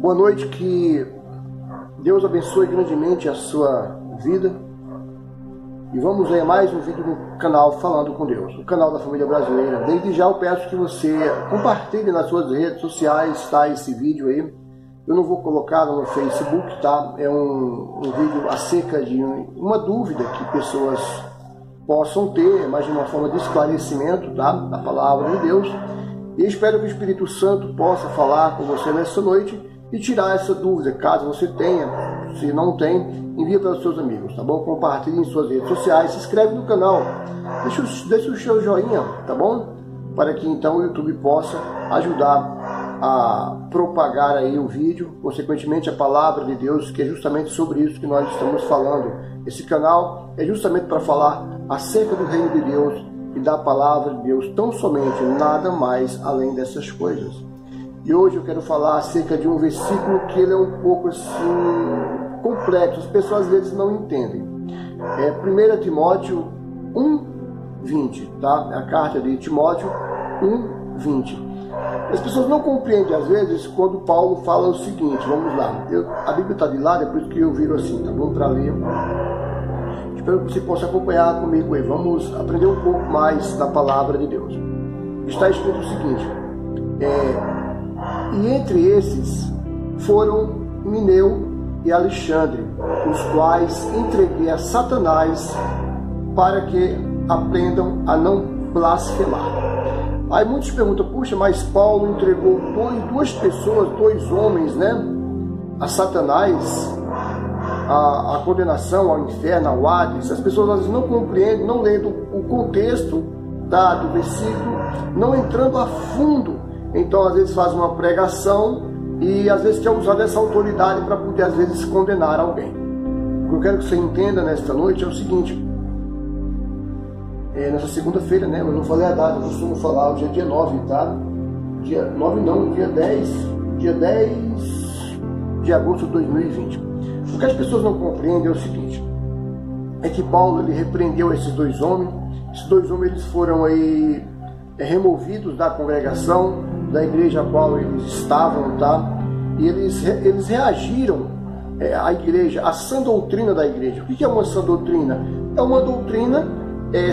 Boa noite, que Deus abençoe grandemente a sua vida. E vamos ver mais um vídeo no canal Falando com Deus, o canal da família brasileira. Desde já eu peço que você compartilhe nas suas redes sociais, tá, esse vídeo aí. Eu não vou colocar no Facebook, tá? É um vídeo acerca de uma dúvida que pessoas possam ter, mas de uma forma de esclarecimento, tá, da palavra de Deus. E espero que o Espírito Santo possa falar com você nessa noite e tirar essa dúvida, caso você tenha. Se não tem, envia para os seus amigos, tá bom? Compartilhe em suas redes sociais, se inscreve no canal, deixa o seu joinha, tá bom? Para que então o YouTube possa ajudar a propagar aí o vídeo, consequentemente a palavra de Deus, que é justamente sobre isso que nós estamos falando. Esse canal é justamente para falar acerca do reino de Deus e da palavra de Deus, tão somente, nada mais além dessas coisas. E hoje eu quero falar acerca de um versículo que ele é um pouco assim complexo, as pessoas às vezes não entendem. É 1 Timóteo 1:20, tá? É a carta de Timóteo 1:20. As pessoas não compreendem às vezes quando Paulo fala o seguinte, vamos lá. A Bíblia está de lado, é por isso que eu viro assim, tá bom? Para ler. Espero que você possa acompanhar comigo aí. Vamos aprender um pouco mais da palavra de Deus. Está escrito o seguinte: e entre esses foram Mineu e Alexandre, os quais entreguei a Satanás para que aprendam a não blasfemar. Aí muitos perguntam, puxa, mas Paulo entregou duas pessoas, dois homens, né, a Satanás, a condenação ao inferno, ao Hades. As pessoas às vezes não compreendem, não lendo o contexto do versículo, não entrando a fundo. Então, às vezes, faz uma pregação e, às vezes, quer usar dessa autoridade para poder, às vezes, condenar alguém. O que eu quero que você entenda nesta noite é o seguinte. Nessa segunda-feira, né? Eu não falei a data, eu costumo falar, hoje é dia 9, tá? Dia 9 não, dia 10 de agosto de 2020. O que as pessoas não compreendem é o seguinte. É que Paulo, ele repreendeu esses dois homens. Esses dois homens, eles foram aí removidos da congregação, da igreja a qual eles estavam, tá? E eles reagiram à igreja, à sã doutrina da igreja. O que é uma sã doutrina? É uma doutrina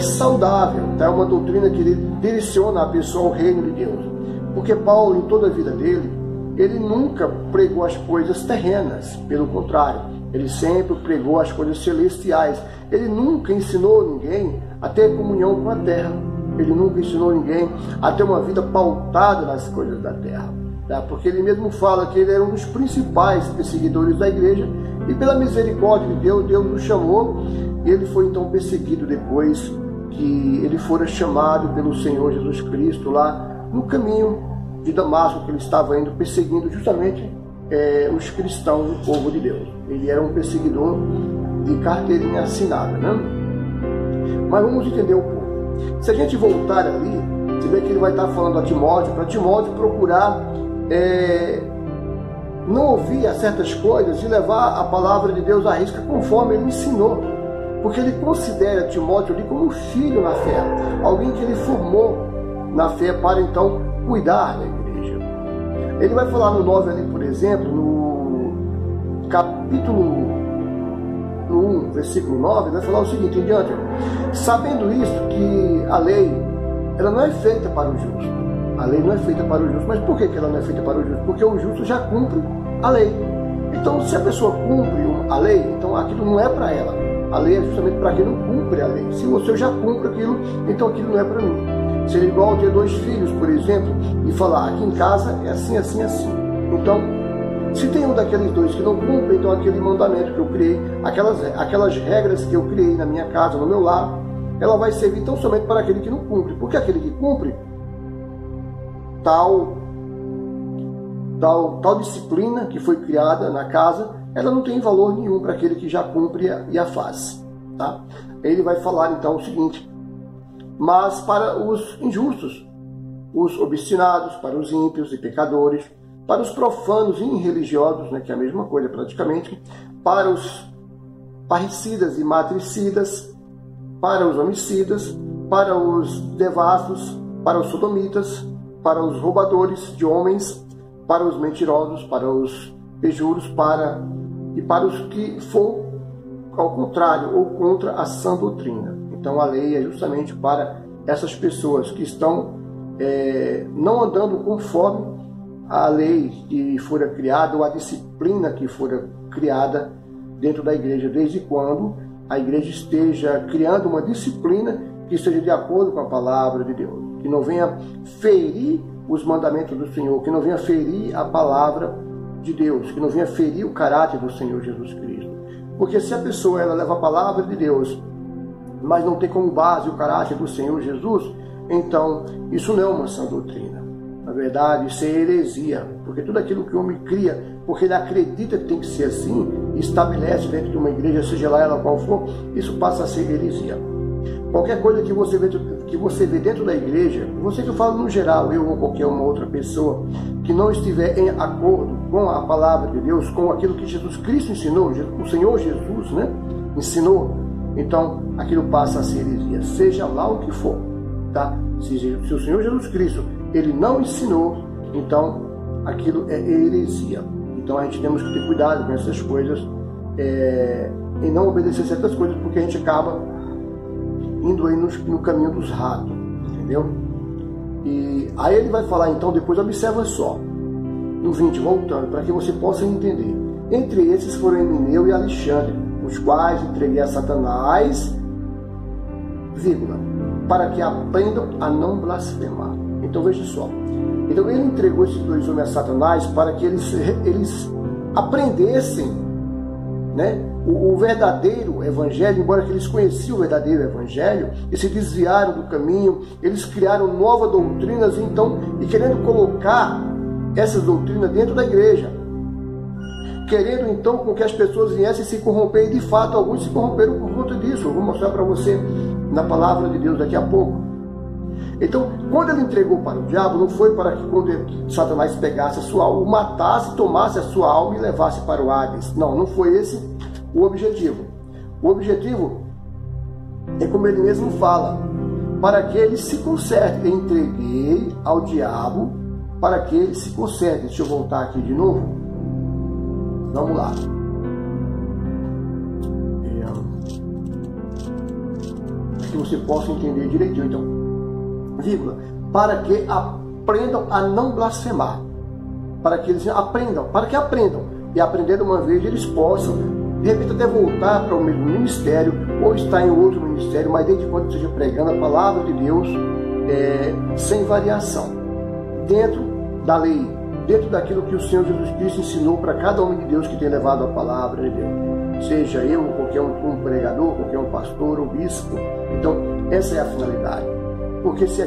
saudável, tá? É uma doutrina que direciona a pessoa ao reino de Deus. Porque Paulo, em toda a vida dele, ele nunca pregou as coisas terrenas, pelo contrário, ele sempre pregou as coisas celestiais. Ele nunca ensinou ninguém a ter comunhão com a terra. Ele nunca ensinou ninguém a ter uma vida pautada nas coisas da terra, tá? Porque ele mesmo fala que ele era um dos principais perseguidores da igreja e pela misericórdia de Deus, Deus o chamou e ele foi então perseguido depois que ele fora chamado pelo Senhor Jesus Cristo lá no caminho de Damasco, que ele estava indo perseguindo justamente os cristãos, o povo de Deus. Ele era um perseguidor de carteirinha assinada, né? Mas vamos entender um pouco. Se a gente voltar ali, você vê que ele vai estar falando a Timóteo, para Timóteo procurar não ouvir a certas coisas e levar a palavra de Deus à risca conforme ele ensinou. Porque ele considera Timóteo ali como um filho na fé, alguém que ele formou na fé para então cuidar da igreja. Ele vai falar no 9 ali, por exemplo, no capítulo 1, versículo 9, vai falar o seguinte em diante: sabendo isto, que a lei, ela não é feita para o justo. A lei não é feita para o justo. Mas por que ela não é feita para o justo? Porque o justo já cumpre a lei. Então, se a pessoa cumpre a lei, então aquilo não é para ela. A lei é justamente para quem não cumpre a lei. Se você já cumpre aquilo, então aquilo não é para mim. Seria igual ter dois filhos, por exemplo, e falar, aqui em casa é assim, assim, assim. Então, se tem um daqueles dois que não cumpre, então aquele mandamento que eu criei, aquelas regras que eu criei na minha casa, no meu lar, ela vai servir tão somente para aquele que não cumpre. Porque aquele que cumpre, tal disciplina que foi criada na casa, ela não tem valor nenhum para aquele que já cumpre e a faz. Tá? Ele vai falar então o seguinte: mas para os injustos, os obstinados, para os ímpios e pecadores, para os profanos e irreligiosos, né, que é a mesma coisa praticamente, para os parricidas e matricidas, para os homicidas, para os devassos, para os sodomitas, para os roubadores de homens, para os mentirosos, para os juros para os que for ao contrário ou contra a sã doutrina. Então a lei é justamente para essas pessoas que estão não andando conforme a lei que fora criada ou a disciplina que fora criada dentro da igreja, desde quando a igreja esteja criando uma disciplina que esteja de acordo com a palavra de Deus, que não venha ferir os mandamentos do Senhor, que não venha ferir a palavra de Deus, que não venha ferir o caráter do Senhor Jesus Cristo. Porque se a pessoa ela leva a palavra de Deus, mas não tem como base o caráter do Senhor Jesus, então isso não é uma sã doutrina. Na verdade, isso é heresia, porque tudo aquilo que o homem cria, porque ele acredita que tem que ser assim, e estabelece dentro de uma igreja, seja lá ela qual for, isso passa a ser heresia. Qualquer coisa que você vê dentro da igreja, você que eu falo no geral, eu ou qualquer uma outra pessoa, que não estiver em acordo com a palavra de Deus, com aquilo que Jesus Cristo ensinou, o Senhor Jesus, né, ensinou, então aquilo passa a ser heresia, seja lá o que for, tá? Se o Senhor Jesus Cristo, ele não ensinou, então aquilo é heresia. Então a gente temos que ter cuidado com essas coisas, e não obedecer certas coisas, porque a gente acaba indo aí no caminho dos ratos, entendeu? E aí ele vai falar então, depois observa só, no 20, voltando, para que você possa entender. Entre esses foram Emineu e Alexandre, os quais entreguei a Satanás, vírgula, para que aprendam a não blasfemar. Então veja só. Então ele entregou esses dois homens a Satanás para que eles aprendessem, né, o verdadeiro evangelho, embora que eles conheciam o verdadeiro evangelho, e se desviaram do caminho, eles criaram novas doutrinas, e querendo colocar essas doutrinas dentro da igreja, querendo então com que as pessoas viessem se corromper, e de fato alguns se corromperam por conta disso. Eu vou mostrar para você na palavra de Deus daqui a pouco. Então, quando ele entregou para o diabo, não foi para que quando Satanás pegasse a sua alma, o matasse, tomasse a sua alma e levasse para o Hades. Não foi esse o objetivo. O objetivo é como ele mesmo fala, para que ele se conserte. Eu entreguei ao diabo para que ele se conserte. Deixa eu voltar aqui de novo. Vamos lá. Para que você possa entender direitinho, então. Vírgula, para que aprendam a não blasfemar, para que eles aprendam, e aprendendo uma vez eles possam, de repente até voltar para o mesmo ministério, ou estar em outro ministério, mas desde quando esteja pregando a palavra de Deus, sem variação, dentro da lei, dentro daquilo que o Senhor Jesus Cristo ensinou para cada homem de Deus que tem levado a palavra de Deus, seja eu, qualquer um pregador, qualquer um pastor ou bispo. Então essa é a finalidade. Porque se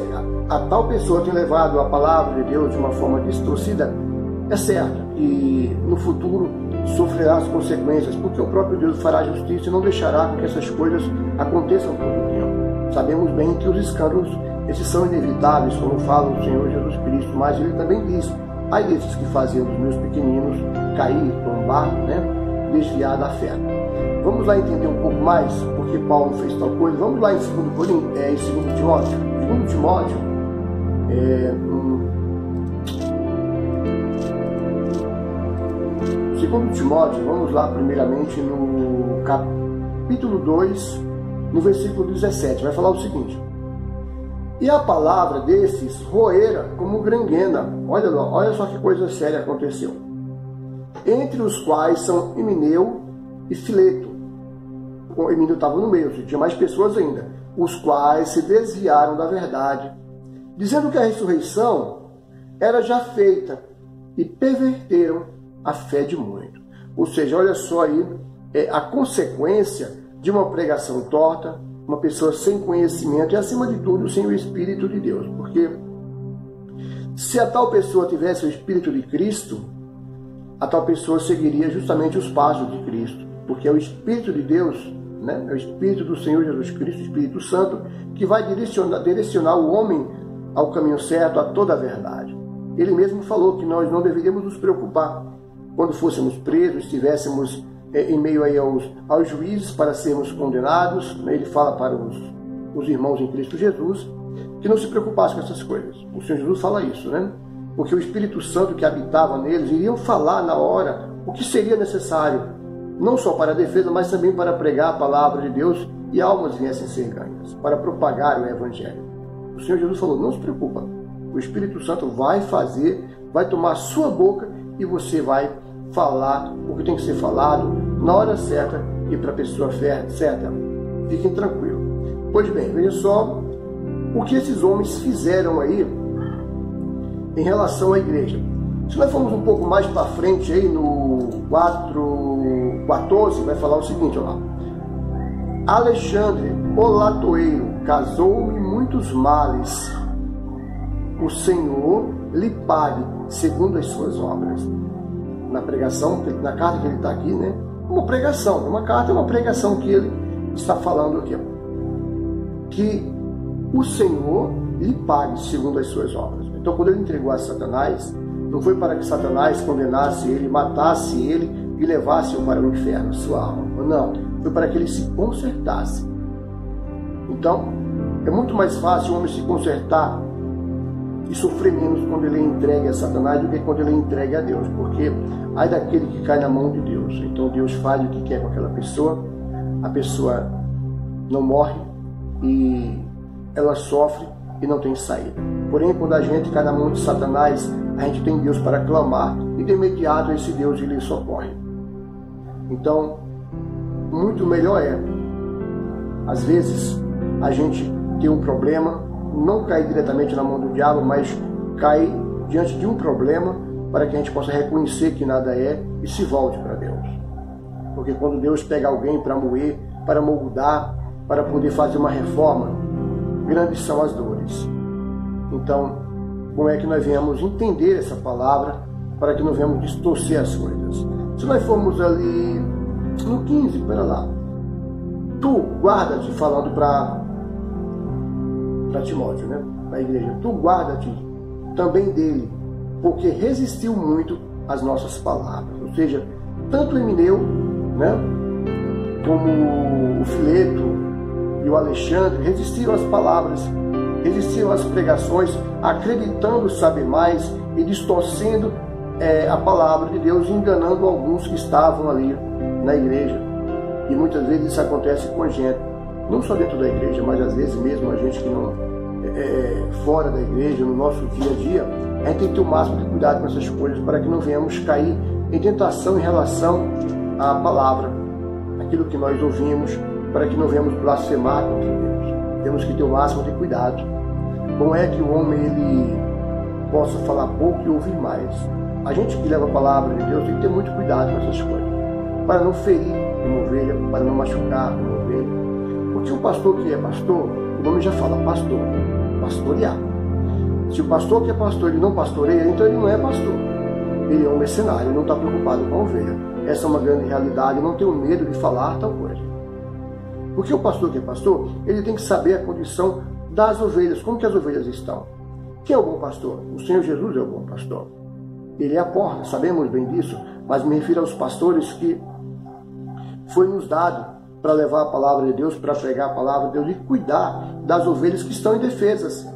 a tal pessoa tem levado a palavra de Deus de uma forma distorcida, é certo que no futuro sofrerá as consequências, porque o próprio Deus fará justiça e não deixará que essas coisas aconteçam todo o tempo. Sabemos bem que os escândalos, esses são inevitáveis, como fala o Senhor Jesus Cristo, mas ele também diz, ai desses que faziam os meus pequeninos cair, tombar, né, desviar da fé. Vamos lá entender um pouco mais porque Paulo fez tal coisa. Vamos lá em 2 Timóteo. 2 Timóteo, 2 Timóteo, vamos lá primeiramente no capítulo 2, no versículo 17. Vai falar o seguinte: e a palavra desses roera como granguena. Olha só que coisa séria aconteceu. Entre os quais são Emineu e Fileto. O Emineu estava no meio, tinha mais pessoas ainda, os quais se desviaram da verdade, dizendo que a ressurreição era já feita, e perverteram a fé de muitos. Ou seja, olha só aí a consequência de uma pregação torta, uma pessoa sem conhecimento e, acima de tudo, sem o Espírito de Deus. Porque se a tal pessoa tivesse o Espírito de Cristo, a tal pessoa seguiria justamente os passos de Cristo, porque é o Espírito de Deus, né? É o Espírito do Senhor Jesus Cristo, o Espírito Santo, que vai direcionar o homem ao caminho certo, a toda a verdade. Ele mesmo falou que nós não deveríamos nos preocupar quando fôssemos presos, estivéssemos em meio aí aos juízes para sermos condenados. Ele fala para os irmãos em Cristo Jesus que não se preocupassem com essas coisas. O Senhor Jesus fala isso, né? Porque o Espírito Santo que habitava neles iriam falar na hora o que seria necessário, não só para a defesa, mas também para pregar a palavra de Deus e almas viessem a ser ganhas, para propagar o Evangelho. O Senhor Jesus falou, não se preocupa, o Espírito Santo vai fazer, vai tomar a sua boca e você vai falar o que tem que ser falado na hora certa e para a pessoa certa. Fiquem tranquilos. Pois bem, veja só o que esses homens fizeram aí em relação à igreja. Se nós formos um pouco mais para frente, aí no 4:14, vai falar o seguinte, olha lá. Alexandre, o latoeiro, casou-me muitos males. O Senhor lhe pague segundo as suas obras. Na pregação, na carta que ele está aqui, né? Uma pregação, uma carta é uma pregação que ele está falando aqui. Que o Senhor lhe pague segundo as suas obras. Então, quando ele entregou a Satanás, não foi para que Satanás condenasse ele, matasse ele e levasse-o para o inferno, sua alma. Não, foi para que ele se consertasse. Então, é muito mais fácil o homem se consertar e sofrer menos quando ele é entregue a Satanás do que quando ele é entregue a Deus, porque ai daquele que cai na mão de Deus. Então Deus faz o que quer com aquela pessoa, a pessoa não morre e ela sofre e não tem saída. Porém, quando a gente cai na mão de Satanás, a gente tem Deus para clamar e de imediato esse Deus ele socorre. Então, muito melhor é, às vezes, a gente ter um problema, não cair diretamente na mão do diabo, mas cair diante de um problema para que a gente possa reconhecer que nada é e se volte para Deus. Porque quando Deus pega alguém para moer, para moldar, para poder fazer uma reforma, grandes são as dores. Então, como é que nós viemos entender essa palavra para que não venhamos distorcer as coisas? Se nós formos ali no 15, pera lá. Tu guarda-te, falando para Timóteo, né? Para a igreja. Tu guarda-te também dele, porque resistiu muito às nossas palavras. Ou seja, tanto o Emineu, né, como o Fileto e o Alexandre resistiram às palavras, resistiram às pregações, acreditando saber mais e distorcendo a palavra de Deus, enganando alguns que estavam ali na igreja. E muitas vezes isso acontece com a gente, não só dentro da igreja, mas às vezes mesmo a gente que não fora da igreja, no nosso dia a dia, a gente tem que ter o máximo de cuidado com essas coisas para que não venhamos cair em tentação em relação à palavra, aquilo que nós ouvimos, para que não venhamos blasfemar contra Deus. Temos que ter o máximo de cuidado. Como é que o homem ele possa falar pouco e ouvir mais? A gente que leva a palavra de Deus tem que ter muito cuidado com essas coisas, para não ferir uma ovelha, para não machucar uma ovelha. Porque o pastor que é pastor, o nome já fala pastor, pastorear. Se o pastor que é pastor ele não pastoreia, então ele não é pastor. Ele é um mercenário, ele não está preocupado com a ovelha. Essa é uma grande realidade, eu não tenho medo de falar tal coisa. Porque o pastor que é pastor, ele tem que saber a condição das ovelhas, como que as ovelhas estão. Quem é o bom pastor? O Senhor Jesus é o bom pastor. Ele é a porta, sabemos bem disso, mas me refiro aos pastores que foi nos dado para levar a palavra de Deus, para pregar a palavra de Deus e cuidar das ovelhas que estão indefesas.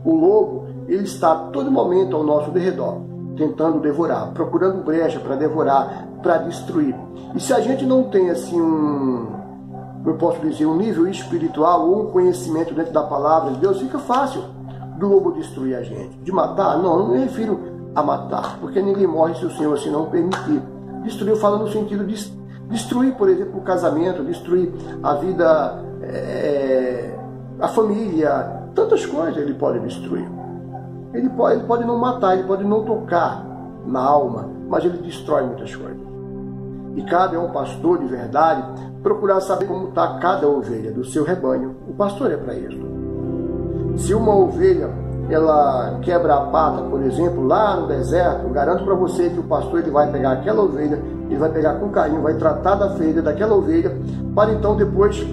O lobo, ele está a todo momento ao nosso derredor, tentando devorar, procurando brecha para devorar, para destruir. E se a gente não tem assim eu posso dizer, um nível espiritual ou um conhecimento dentro da palavra de Deus, fica fácil do lobo destruir a gente. De matar? Não me refiro a matar, porque ninguém morre se o Senhor assim não permitir. Destruir, eu falo no sentido de destruir, por exemplo, o casamento, destruir a vida, a família, tantas coisas ele pode destruir. Ele pode não matar, ele pode não tocar na alma, mas ele destrói muitas coisas. E cabe a um pastor de verdade procurar saber como está cada ovelha do seu rebanho. O pastor é para isso. Se uma ovelha ela quebra a pata, por exemplo, lá no deserto, eu garanto para você que o pastor ele vai pegar aquela ovelha, ele vai pegar com carinho, vai tratar da ferida daquela ovelha, para então depois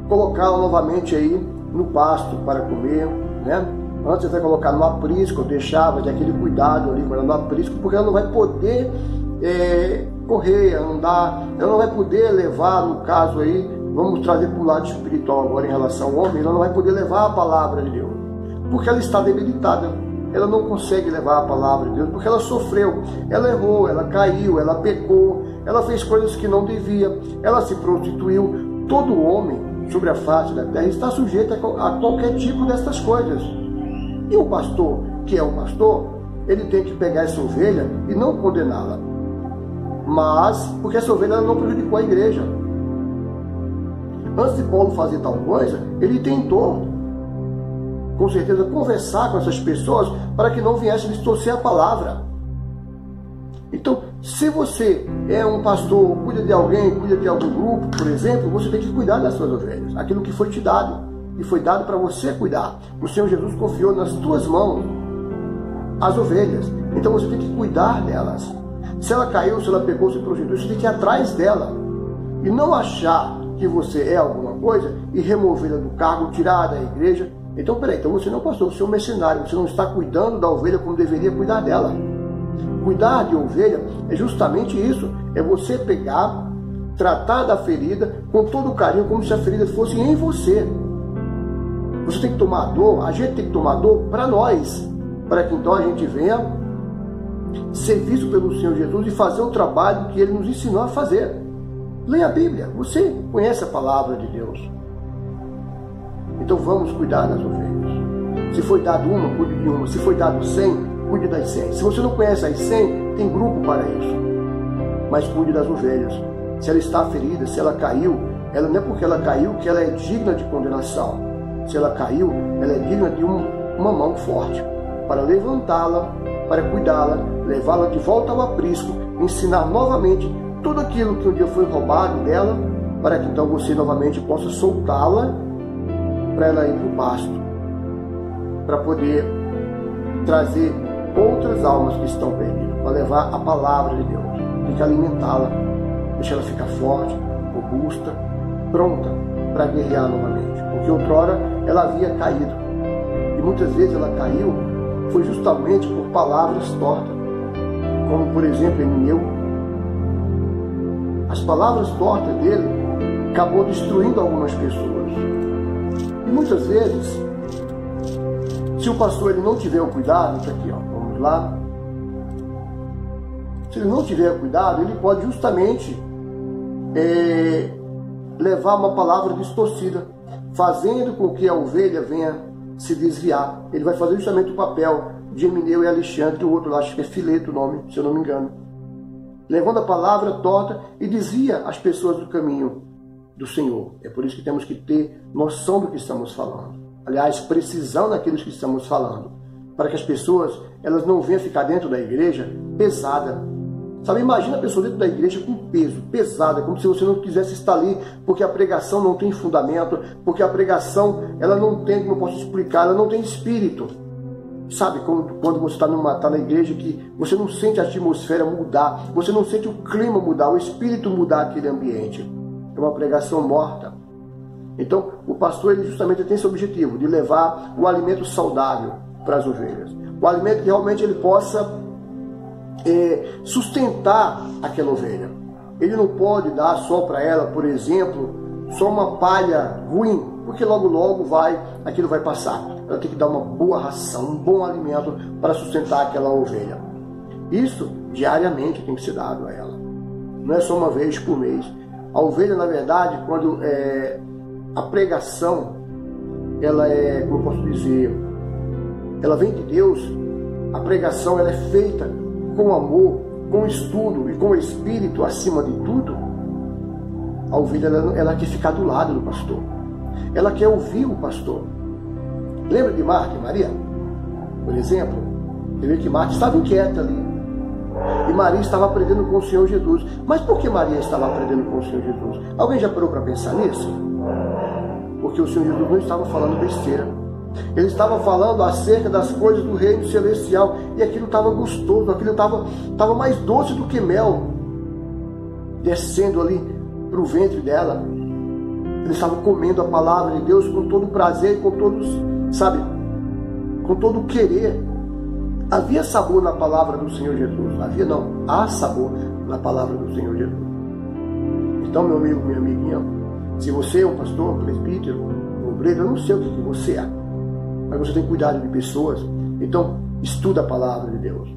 colocá-la novamente aí no pasto para comer, né? Antes vai colocar no aprisco, eu deixava de aquele cuidado ali no aprisco, porque ela não vai poder correr, andar, ela não vai poder levar, no caso aí, vamos trazer para o lado espiritual agora em relação ao homem, ela não vai poder levar a palavra de Deus, porque ela está debilitada. ela não consegue levar a palavra de Deus, porque ela sofreu, ela errou, ela caiu, ela pecou, ela fez coisas que não devia, ela se prostituiu. Todo homem sobre a face da terra está sujeito a qualquer tipo dessas coisas. E o pastor, que é um pastor, ele tem que pegar essa ovelha e não condená-la. Mas, porque essa ovelha não prejudicou a igreja. Antes de Paulo fazer tal coisa, ele tentou, com certeza, conversar com essas pessoas para que não viessem distorcer a palavra. Então, se você é um pastor, cuida de alguém, cuida de algum grupo, por exemplo, você tem que cuidar das suas ovelhas. Aquilo que foi te dado, e foi dado para você cuidar. O Senhor Jesus confiou nas tuas mãos as ovelhas. Então você tem que cuidar delas. Se ela caiu, se ela pegou, se prostituiu, você tem que ir atrás dela. E não achar que você é alguma coisa e removê-la do cargo, tirar da igreja. Então, peraí, então você não é pastor, você é um mercenário, você não está cuidando da ovelha como deveria cuidar dela. Cuidar de ovelha é justamente isso, é você pegar, tratar da ferida com todo o carinho, como se a ferida fosse em você. Você tem que tomar dor, a gente tem que tomar dor para nós, para que então a gente venha ser visto pelo Senhor Jesus e fazer o trabalho que Ele nos ensinou a fazer. Leia a Bíblia, você conhece a palavra de Deus. Então vamos cuidar das ovelhas. Se foi dado uma, cuide de uma. Se foi dado 100, cuide das 100. Se você não conhece as 100, tem grupo para isso. Mas cuide das ovelhas. Se ela está ferida, se ela caiu, ela não é porque ela caiu que ela é digna de condenação. Se ela caiu, ela é digna de uma mão forte para levantá-la, para cuidá-la, levá-la de volta ao aprisco, ensinar novamente tudo aquilo que um dia foi roubado dela, para que então você novamente possa soltá-la para ela ir para o pasto, para poder trazer outras almas que estão perdidas, para levar a palavra de Deus. Tem que alimentá-la, deixar ela ficar forte, robusta, pronta para guerrear novamente. Porque outrora ela havia caído. E muitas vezes ela caiu foi justamente por palavras tortas. Como, por exemplo, Emineu. As palavras tortas dele acabou destruindo algumas pessoas. E muitas vezes, se o pastor ele não tiver o cuidado, isso aqui, ó, vamos lá. Se ele não tiver cuidado, ele pode justamente levar uma palavra distorcida, fazendo com que a ovelha venha se desviar. Ele vai fazer justamente o papel de Emineu e Alexandre, o outro lá, acho que é Fileto o nome, se eu não me engano. Levando a palavra torta e desvia as pessoas do caminho do Senhor. É por isso que temos que ter noção do que estamos falando. Aliás, precisão naquilo que estamos falando. Para que as pessoas elas não venham ficar dentro da igreja pesada. Sabe, imagina a pessoa dentro da igreja com peso, pesada, como se você não quisesse estar ali, porque a pregação não tem fundamento, porque a pregação, ela não tem, como eu posso explicar, ela não tem espírito. Sabe, quando você está na igreja, que você não sente a atmosfera mudar, você não sente o clima mudar, o espírito mudar aquele ambiente. É uma pregação morta. Então, o pastor, ele justamente tem esse objetivo, de levar o alimento saudável para as ovelhas. O alimento que realmente ele possa sustentar aquela ovelha. Ele não pode dar só para ela, por exemplo, só uma palha ruim, porque logo aquilo vai passar. Ela tem que dar uma boa ração, um bom alimento para sustentar aquela ovelha. Isso diariamente tem que ser dado a ela. Não é só uma vez por mês. A ovelha, na verdade, quando a pregação, ela como eu posso dizer, ela vem de Deus, a pregação ela é feita com amor, com estudo e com espírito acima de tudo. A ovelha ela quer ficar do lado do pastor. Ela quer ouvir o pastor. Lembra de Marta e Maria? Por exemplo, você vê que Marta estava inquieta ali. E Maria estava aprendendo com o Senhor Jesus. Mas por que Maria estava aprendendo com o Senhor Jesus? Alguém já parou para pensar nisso? Porque o Senhor Jesus não estava falando besteira. Ele estava falando acerca das coisas do reino celestial. E aquilo estava gostoso, aquilo estava mais doce do que mel, descendo ali para o ventre dela. Eles estavam comendo a palavra de Deus com todo prazer, com todos, sabe, com todo o querer. Havia sabor na palavra do Senhor Jesus. Havia não, há sabor na palavra do Senhor Jesus. Então, meu amigo, minha amiguinha, se você é um pastor, um presbítero, um obreiro, eu não sei o que você é, mas você tem cuidado de pessoas. Então, estuda a palavra de Deus.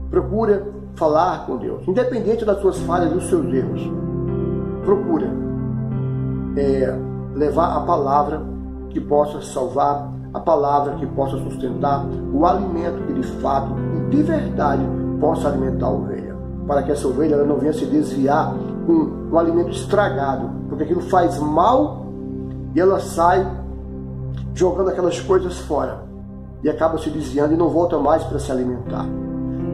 Procura falar com Deus, independente das suas falhas e dos seus erros. Procura levar a palavra que possa salvar, a palavra que possa sustentar, o alimento que de fato e de verdade possa alimentar a ovelha, para que essa ovelha ela não venha se desviar com um alimento estragado, porque aquilo faz mal e ela sai jogando aquelas coisas fora e acaba se desviando e não volta mais para se alimentar.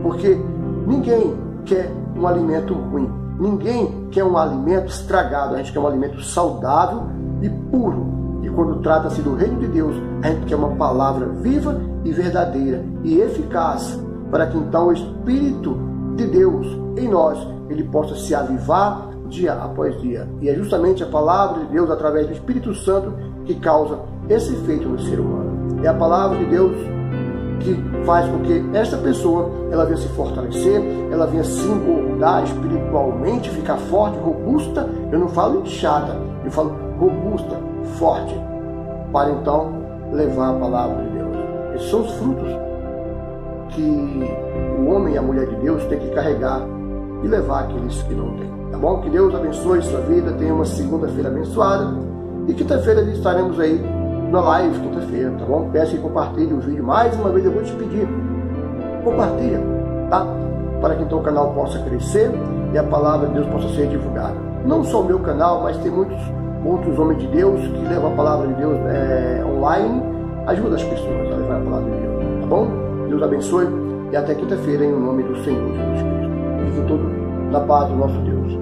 Porque ninguém quer um alimento ruim, ninguém quer um alimento estragado, a gente quer um alimento saudável e puro. E quando trata-se do reino de Deus, a gente quer uma palavra viva e verdadeira e eficaz, para que então o Espírito de Deus em nós, ele possa se avivar dia após dia. E é justamente a palavra de Deus, através do Espírito Santo, que causa esse efeito no ser humano. É a palavra de Deus que faz com que esta pessoa ela venha se fortalecer, ela venha se engordar espiritualmente, ficar forte, robusta. Eu não falo inchada, eu falo robusta, forte, para então levar a palavra de Deus. Esses são os frutos que o homem e a mulher de Deus têm que carregar e levar aqueles que não têm. Tá bom? Que Deus abençoe sua vida, tenha uma segunda-feira abençoada e quinta-feira estaremos aí na live, quinta-feira, tá bom? Peço que compartilhe o vídeo. Mais uma vez eu vou te pedir, compartilha, tá? Para que então o canal possa crescer e a palavra de Deus possa ser divulgada. Não só o meu canal, mas tem muitos outros homens de Deus que levam a palavra de Deus online, ajuda as pessoas a levar a palavra de Deus, tá bom? Deus abençoe e até quinta-feira em nome do Senhor Jesus Cristo. Fiquem todos na paz do nosso Deus.